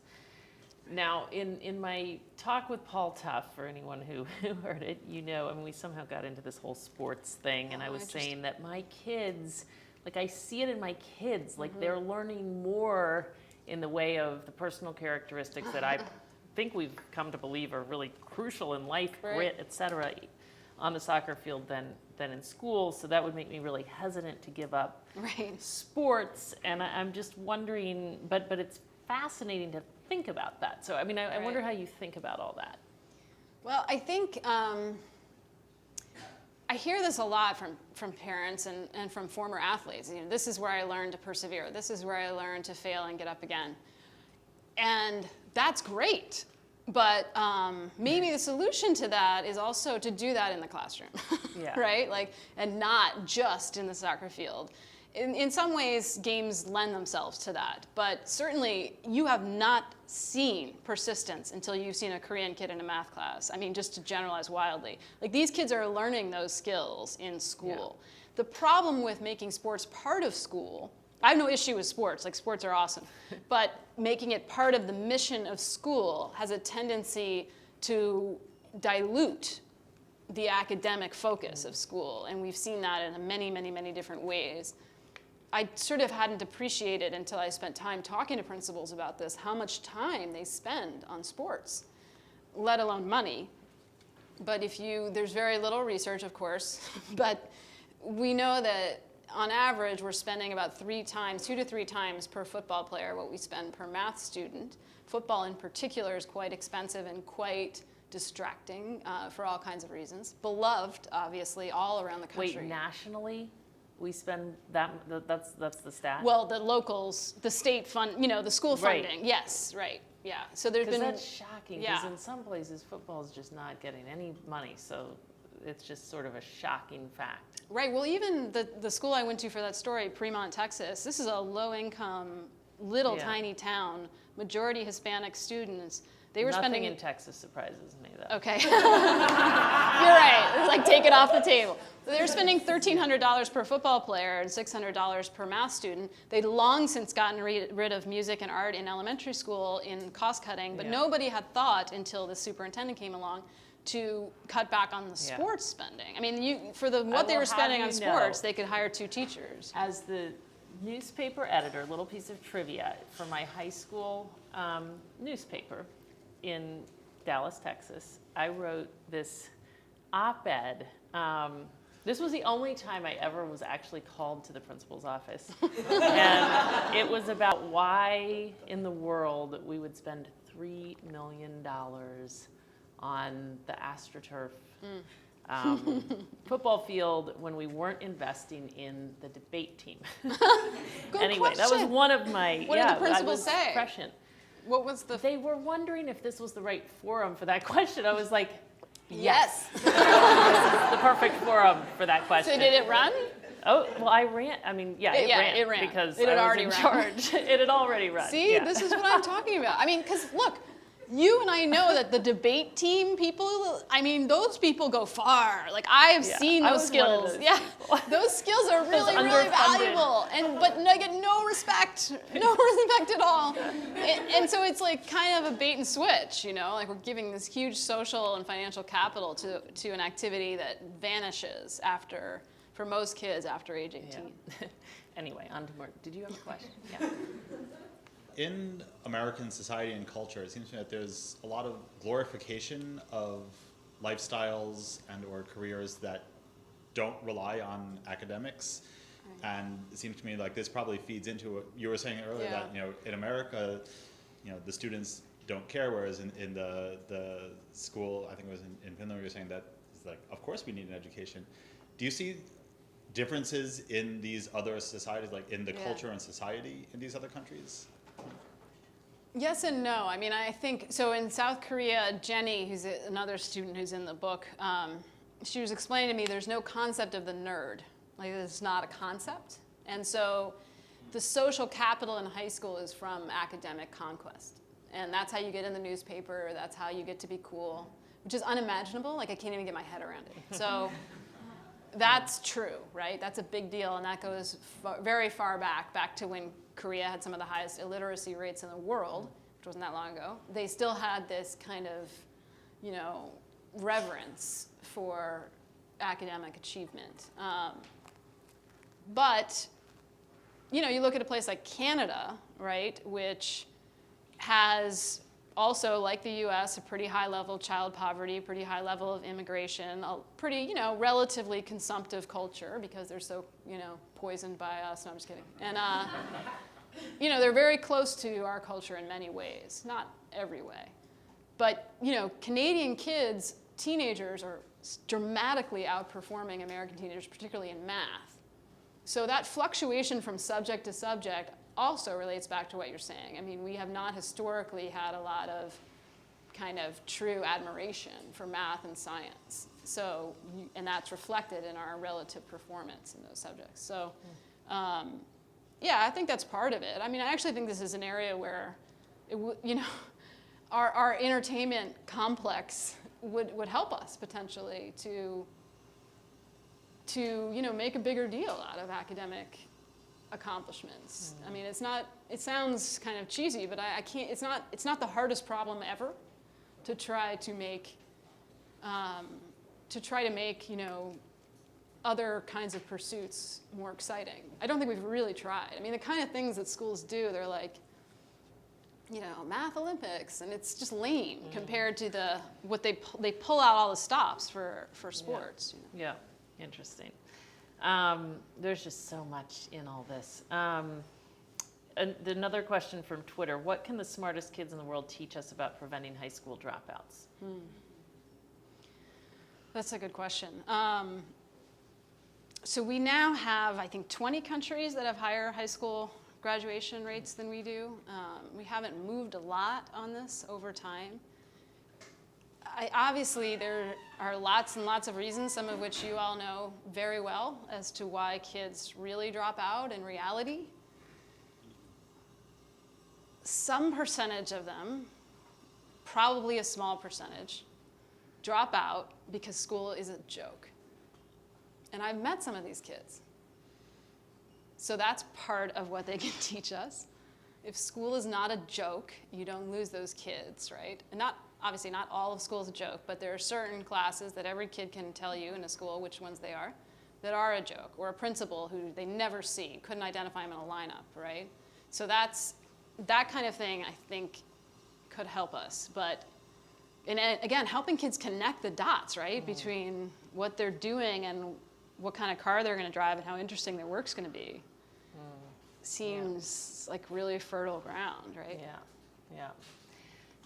Now, in my talk with Paul Tuff, for anyone who heard it, we somehow got into this whole sports thing, and I was saying that my kids, like I see it in my kids, like they're learning more in the way of the personal characteristics that I think we've come to believe are really crucial in life, grit, et cetera, on the soccer field than in school. So that would make me really hesitant to give up sports. And I'm just wondering, but it's fascinating to think about that. So, I wonder how you think about all that. Well, I think I hear this a lot from parents and from former athletes. This is where I learned to persevere. This is where I learned to fail and get up again. And that's great. But maybe the solution to that is also to do that in the classroom, right? And not just in the soccer field. In some ways, games lend themselves to that. But certainly, you have not seen persistence until you've seen a Korean kid in a math class. Just to generalize wildly. These kids are learning those skills in school. Yeah. The problem with making sports part of school, I have no issue with sports. Sports are awesome. But making it part of the mission of school has a tendency to dilute the academic focus of school. And we've seen that in many, many, many different ways. I sort of hadn't appreciated until I spent time talking to principals about this, how much time they spend on sports, let alone money. But there's very little research, of course, but we know that on average, we're spending about 2 to 3 times per football player what we spend per math student. Football in particular is quite expensive and quite distracting for all kinds of reasons. Beloved, obviously, all around the country. Wait, nationally? We spend that's the stat? Well, the locals, the state fund, the school funding. Right. Yes, right. Yeah. So there's been. That's shocking, because in some places football is just not getting any money. So it's just sort of a shocking fact. Right. Well, even the school I went to for that story, Fremont, Texas, this is a low-income, little tiny town, majority Hispanic students. They were Nothing spending in Texas surprises me, though. Okay. You're right. It's like, take it off the table. They were spending $1,300 per football player and $600 per math student. They'd long since gotten rid of music and art in elementary school in cost cutting, but nobody had thought until the superintendent came along to cut back on the sports spending. I mean, what they were spending on sports, they could hire 2 teachers. As the newspaper editor, little piece of trivia, for my high school newspaper in Dallas, Texas, I wrote this op-ed. This was the only time I ever was actually called to the principal's office. And it was about why in the world we would spend $3 million on the AstroTurf football field when we weren't investing in the debate team. Anyway, that was one of my, what did the principal say? Prescient. What was the... They were wondering if this was the right forum for that question. I was like, yes. This is the perfect forum for that question. So did it run? Oh, well, I ran. I mean, it ran because it had I was already in run. charge. It had already run. See, this is what I'm talking about. I mean, because look, you and I know that the debate team people, I mean, those people go far. Like, I have seen those skills. Those skills are really, really valuable. But I get no respect at all. And so it's like kind of a bait and switch, you know? Like, we're giving this huge social and financial capital to an activity that vanishes for most kids after age 18. Yeah. Anyway, on to more. Did you have a question? Yeah. In American society and culture, it seems to me that there's a lot of glorification of lifestyles and or careers that don't rely on academics. Right. And it seems to me like this probably feeds into what you were saying earlier, that, you know, in America, you know, the students don't care, whereas in the school, I think it was in Finland, you were saying that it's like, of course we need an education. Do you see differences in these other societies, like in the culture and society in these other countries? Yes and no. I mean, I think, so in South Korea, Jenny, who's another student who's in the book, she was explaining to me there's no concept of the nerd. Like, it's not a concept. And so the social capital in high school is from academic conquest. And that's how you get in the newspaper. That's how you get to be cool, which is unimaginable. Like, I can't even get my head around it. So that's true, right? That's a big deal. And that goes very far back to when Korea had some of the highest illiteracy rates in the world, which wasn't that long ago. They still had this kind of, you know, reverence for academic achievement. But, you know, you look at a place like Canada, right, which has also, like the US, a pretty high level of child poverty, pretty high level of immigration, a pretty, you know, relatively consumptive culture because they're so, you know, poisoned by us. No, I'm just kidding. And, you know, they're very close to our culture in many ways, not every way. But, you know, Canadian kids, teenagers, are dramatically outperforming American teenagers, particularly in math. So that fluctuation from subject to subject also relates back to what you're saying. I mean, we have not historically had a lot of kind of true admiration for math and science. So, and that's reflected in our relative performance in those subjects. So, yeah, I think that's part of it. I mean, I actually think this is an area where, you know, our entertainment complex would help us potentially to you know, make a bigger deal out of academic accomplishments. I mean, it sounds kind of cheesy, but I can't, it's not the hardest problem ever to try to make, you know, other kinds of pursuits more exciting. I don't think we've really tried. I mean, the kind of things that schools do, they're like, you know, math Olympics, and it's just lame compared to what they pull out all the stops for sports. You know? Yeah, interesting. There's just so much in all this. Another question from Twitter: what can the smartest kids in the world teach us about preventing high school dropouts? That's a good question. So we now have, I think, 20 countries that have higher high school graduation rates than we do. We haven't moved a lot on this over time. Obviously, there are lots and lots of reasons, some of which you all know very well, as to why kids really drop out in reality. Some percentage of them probably a small percentage, drop out because school is a joke. And I've met some of these kids. So that's part of what they can teach us. If school is not a joke, you don't lose those kids, right? And obviously not all of school is a joke, but there are certain classes that every kid can tell you in a school which ones they are, that are a joke, or a principal who they never see, couldn't identify him in a lineup, right? So that kind of thing, I think, could help us. But, and again, helping kids connect the dots, right, between what they're doing and what kind of car they're going to drive and how interesting their work's going to be seems like really fertile ground, right? Yeah.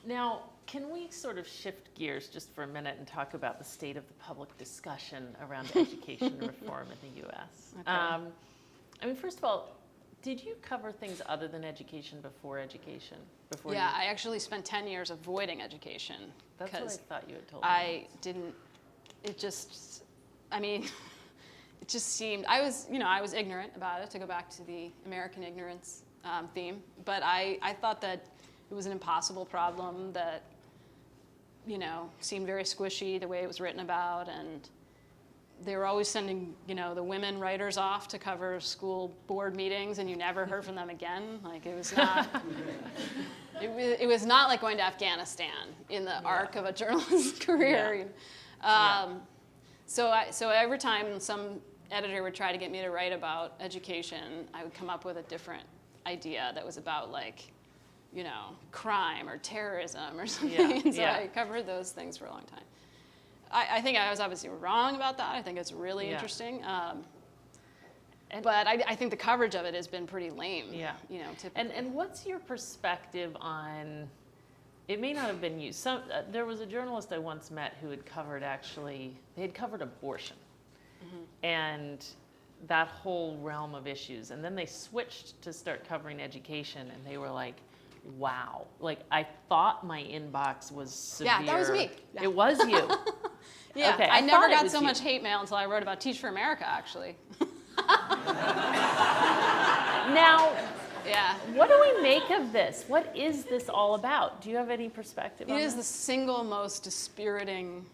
Now, can we sort of shift gears just for a minute and talk about the state of the public discussion around education reform in the U.S.? Okay. I mean, first of all, did you cover things other than education before education? I actually spent 10 years avoiding education. That's what I thought you had told me. I didn't, it just seemed, I was ignorant about it, to go back to the American ignorance theme, but I thought that it was an impossible problem that, seemed very squishy the way it was written about, and they were always sending, the women writers off to cover school board meetings, and you never heard from them again. Like, it was not, it was not like going to Afghanistan in the arc of a journalist's career. So every time some editor would try to get me to write about education, I would come up with a different idea that was about, like, crime or terrorism or something. So I covered those things for a long time. I think I was obviously wrong about that. I think it's really interesting. But I think the coverage of it has been pretty lame. Typically. And what's your perspective on, it may not have been you. There was a journalist I once met who had covered they had covered abortion. And that whole realm of issues. And then they switched to start covering education, and they were like, wow. Like, I thought my inbox was severe. Yeah, that was me. Yeah. It was you. Okay, I never got so much hate mail until I wrote about Teach for America, actually. Now, what do we make of this? What is this all about? Do you have any perspective on It is this? the single most dispiriting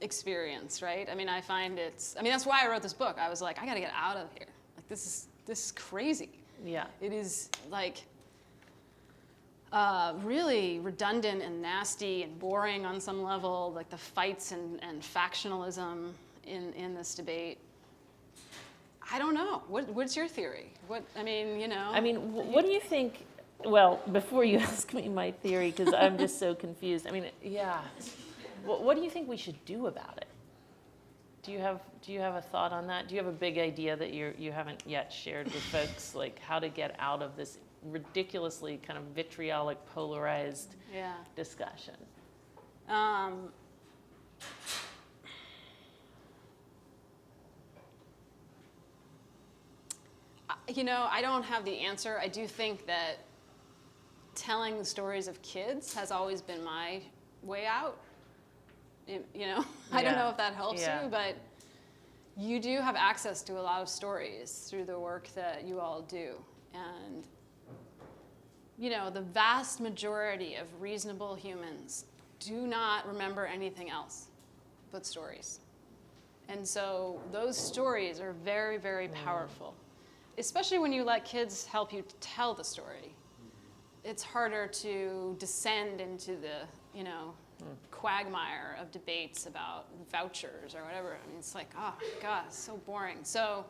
experience, right? I mean, I find that's why I wrote this book. I was like, I got to get out of here. Like, this is crazy. Yeah. It is, like, really redundant and nasty and boring on some level, like the fights and factionalism in this debate. I don't know. What's your theory? What do you think? Well, before you ask me my theory, because I'm just so confused. I mean, What do you think we should do about it? Do you have a thought on that? Do you have a big idea that you haven't yet shared with folks, like how to get out of this ridiculously kind of vitriolic, polarized discussion? I don't have the answer. I do think that telling the stories of kids has always been my way out. I don't know if that helps you, but you do have access to a lot of stories through the work that you all do. And, the vast majority of reasonable humans do not remember anything else but stories. And so those stories are very, very powerful, especially when you let kids help you tell the story. It's harder to descend into the, quagmire of debates about vouchers or whatever. I mean, it's like, oh my God, it's so boring. So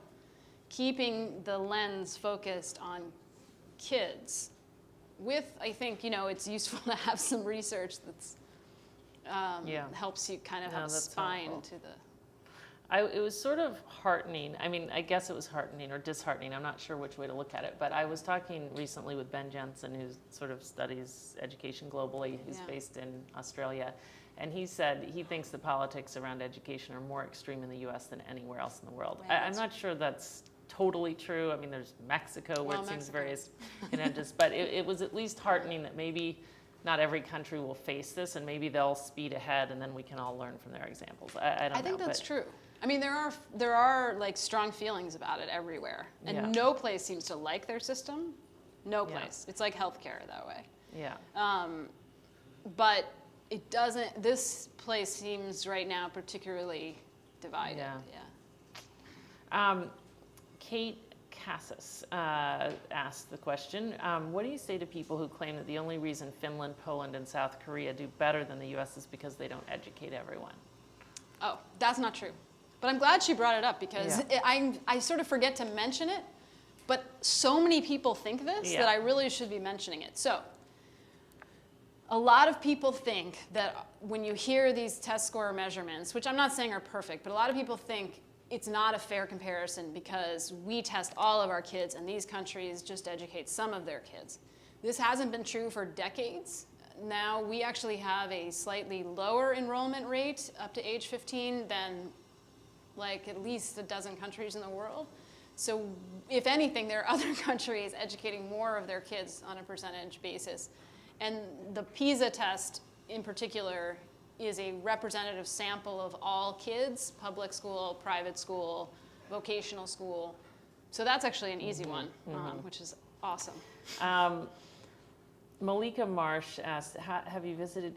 keeping the lens focused on kids I think, it's useful to have some research that's helps you kind of have a spine helpful. to the... It was sort of heartening. I mean, I guess it was heartening or disheartening. I'm not sure which way to look at it. But I was talking recently with Ben Jensen, who sort of studies education globally. He's based in Australia. And he said he thinks the politics around education are more extreme in the U.S. than anywhere else in the world. I'm not sure that's totally true. I mean, there's Mexico where it seems various, but it was at least heartening that maybe not every country will face this, and maybe they'll speed ahead, and then we can all learn from their examples. I don't know. I think that's true. I mean, there are like strong feelings about it everywhere, and no place seems to like their system. No place. It's like healthcare that way. Yeah. but it doesn't, this place seems right now particularly divided. Yeah. Kate Cassis asked the question, what do you say to people who claim that the only reason Finland, Poland, and South Korea do better than the US is because they don't educate everyone? Oh, that's not true. But I'm glad she brought it up because Yeah. I sort of forget to mention it, but so many people think this that I really should be mentioning it. So, a lot of people think that when you hear these test score measurements, which I'm not saying are perfect, but a lot of people think it's not a fair comparison because we test all of our kids and these countries just educate some of their kids. This hasn't been true for decades. Now we actually have a slightly lower enrollment rate up to age 15 than like at least a dozen countries in the world. So if anything, there are other countries educating more of their kids on a percentage basis. And the PISA test in particular is a representative sample of all kids, public school, private school, vocational school. So that's actually an easy one, which is awesome. Malika Marsh asked, have you visited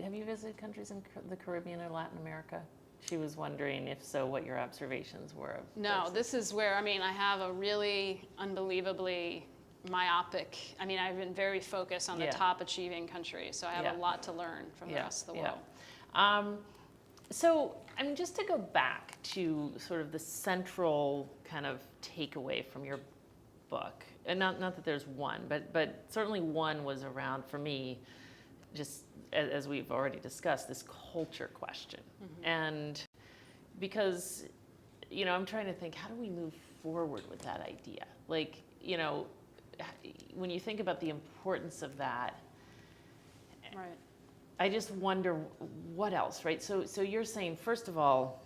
countries in the Caribbean or Latin America? She was wondering if so, what your observations were of No, those. this is where, I mean, I have a really unbelievably myopic, I mean, I've been very focused on the top achieving countries, so I have a lot to learn from the rest of the world. So, I mean, just to go back to sort of the central kind of takeaway from your book, and not that there's one, but certainly one was around, for me, just as we've already discussed, this culture question. And because, you know, I'm trying to think, how do we move forward with that idea? Like, you know, when you think about the importance of that, Right. I just wonder what else, right? So you're saying, first of all,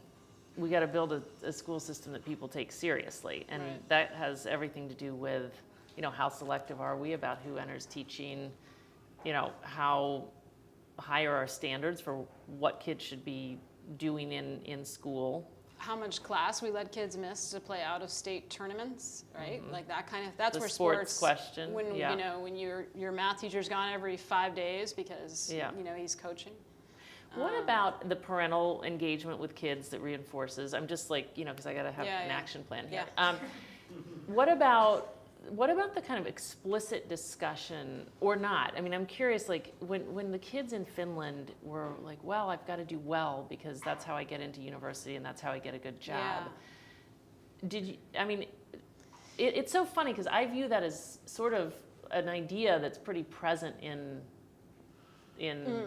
we got to build a school system that people take seriously, and that has everything to do with, you know, how selective are we about who enters teaching, you know, how high are our standards for what kids should be doing in school. How much class we let kids miss to play out of state tournaments, right? Like that kind of, that's The where sports question, when you know, when your math teacher's gone every 5 days because you know he's coaching. What about the parental engagement with kids that reinforces? I'm just like, you know, because I got to have an action plan here. What about the kind of explicit discussion or not? I mean, I'm curious, like when the kids in Finland were like, well, I've got to do well because that's how I get into university and that's how I get a good job. Did you, I mean, it's so funny because I view that as sort of an idea that's pretty present in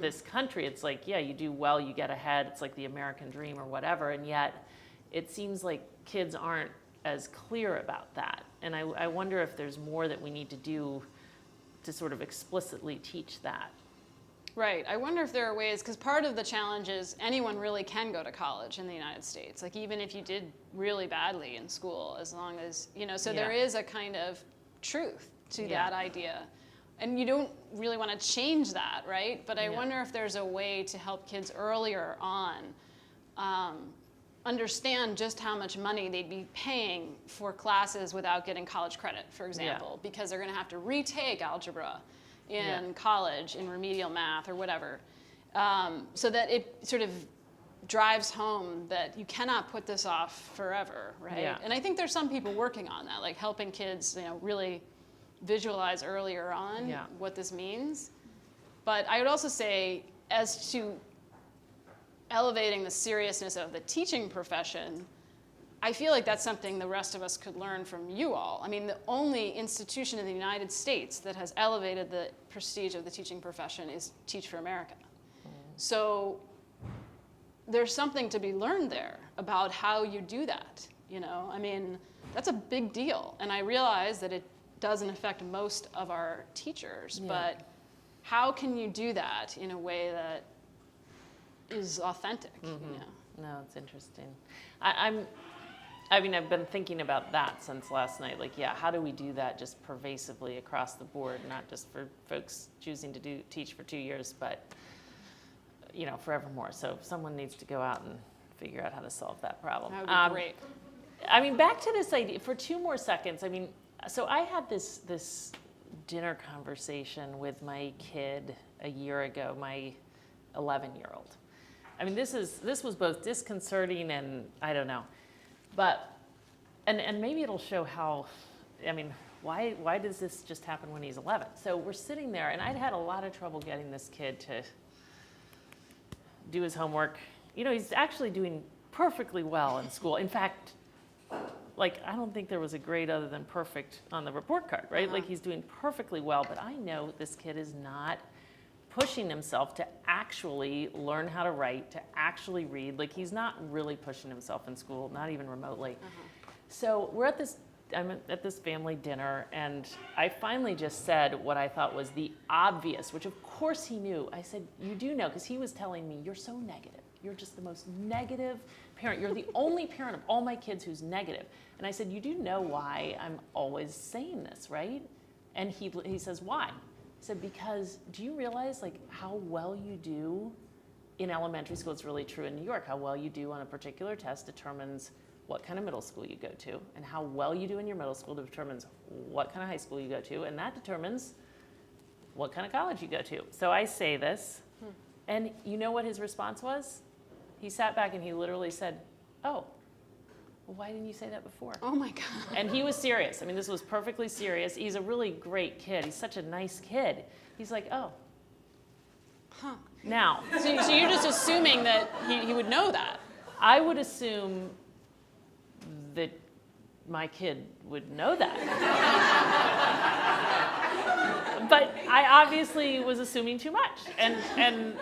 this country. It's like, yeah, you do well, you get ahead. It's like the American dream or whatever. And yet it seems like kids aren't as clear about that. And I wonder if there's more that we need to do to sort of explicitly teach that. Right. I wonder if there are ways, because part of the challenge is anyone really can go to college in the United States. Like even if you did really badly in school, as long as, you know, so there is a kind of truth to that idea. And you don't really want to change that, right? But I wonder if there's a way to help kids earlier on understand just how much money they'd be paying for classes without getting college credit, for example, because they're going to have to retake algebra in college, in remedial math or whatever, so that it sort of drives home that you cannot put this off forever, right? Yeah. And I think there's some people working on that, like helping kids, you know, really visualize earlier on what this means. But I would also say, as to elevating the seriousness of the teaching profession, I feel like that's something the rest of us could learn from you all. I mean, the only institution in the United States that has elevated the prestige of the teaching profession is Teach for America. So there's something to be learned there about how you do that, you know? I mean, that's a big deal. And I realize that it doesn't affect most of our teachers, but how can you do that in a way that is authentic? You know? No, it's interesting. I mean, I've been thinking about that since last night. Like, how do we do that just pervasively across the board, not just for folks choosing to teach for 2 years, but, you know, forevermore. So someone needs to go out and figure out how to solve that problem. That would be great. I mean, back to this idea for 2 more seconds. I mean, so I had this dinner conversation with my kid a year ago. My 11-year-old. I mean, this was both disconcerting and I don't know, but and maybe it'll show how. I mean, why does this just happen when he's 11? So we're sitting there, and I'd had a lot of trouble getting this kid to do his homework. You know, he's actually doing perfectly well in school. In fact, like, I don't think there was a grade other than perfect on the report card, right? Like, he's doing perfectly well, but I know this kid is not pushing himself to actually learn how to write, to actually read. Like, he's not really pushing himself in school, not even remotely. So I'm at this family dinner, and I finally just said what I thought was the obvious, which of course he knew. I said, you do know, because he was telling me, you're so negative. You're just the most negative parent. You're the only parent of all my kids who's negative. And I said, you do know why I'm always saying this, right? And he says, why? I said, because do you realize like how well you do in elementary school? It's really true in New York. How well you do on a particular test determines what kind of middle school you go to, and how well you do in your middle school determines what kind of high school you go to, and that determines what kind of college you go to. So I say this, and you know what his response was? He sat back and he literally said, oh, well, why didn't you say that before? Oh my God. And he was serious. I mean, this was perfectly serious. He's a really great kid. He's such a nice kid. He's like, oh. Now. So you're just assuming that he would know that? I would assume that my kid would know that. But I obviously was assuming too much. And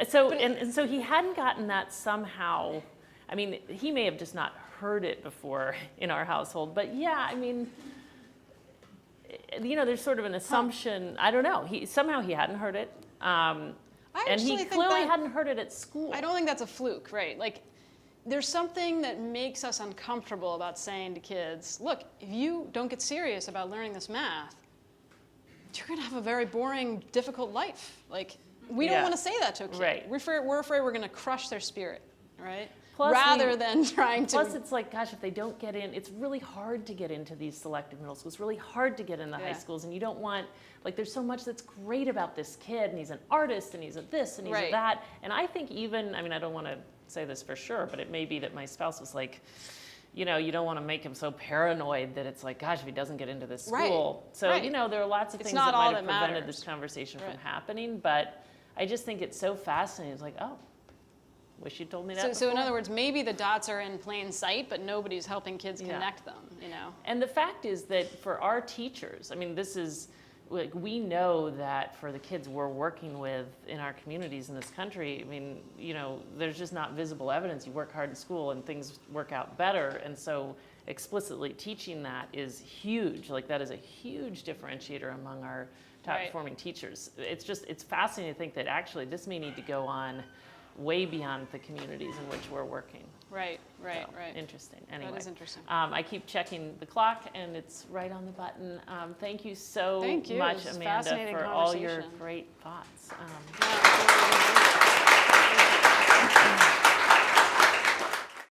so he hadn't gotten that somehow. I mean, he may have just not heard it before in our household, but yeah, I mean, you know, there's sort of an assumption. I don't know. Somehow he hadn't heard it. And he clearly hadn't heard it at school. I don't think that's a fluke, right? Like, there's something that makes us uncomfortable about saying to kids, look, if you don't get serious about learning this math, you're going to have a very boring, difficult life. Like, we don't want to say that to a kid. Right. We're afraid we're going to crush their spirit, right? Plus rather than trying to. Plus, it's like, gosh, if they don't get in, it's really hard to get into these selective middle schools. It's really hard to get in the high schools, and you don't want, like, there's so much that's great about this kid, and he's an artist, and he's a this, and he's a that. And I think even, I mean, I don't want to say this for sure, but it may be that my spouse was like, you know, you don't want to make him so paranoid that it's like, gosh, if he doesn't get into this school. So, you know, there are lots of things that might have prevented this conversation from happening, but I just think it's so fascinating. It's like, oh, wish you'd told me that before. So in other words, maybe the dots are in plain sight, but nobody's helping kids connect them, you know? And the fact is that for our teachers, I mean, this is, like, we know that for the kids we're working with in our communities in this country, I mean, you know, there's just not visible evidence. You work hard in school and things work out better. And so explicitly teaching that is huge. Like, that is a huge differentiator among our top performing teachers. It's just, it's fascinating to think that actually this may need to go on way beyond the communities in which we're working. Right. Interesting. Anyway, that is interesting. I keep checking the clock, and it's right on the button. Thank you so much, Amanda, for all your great thoughts.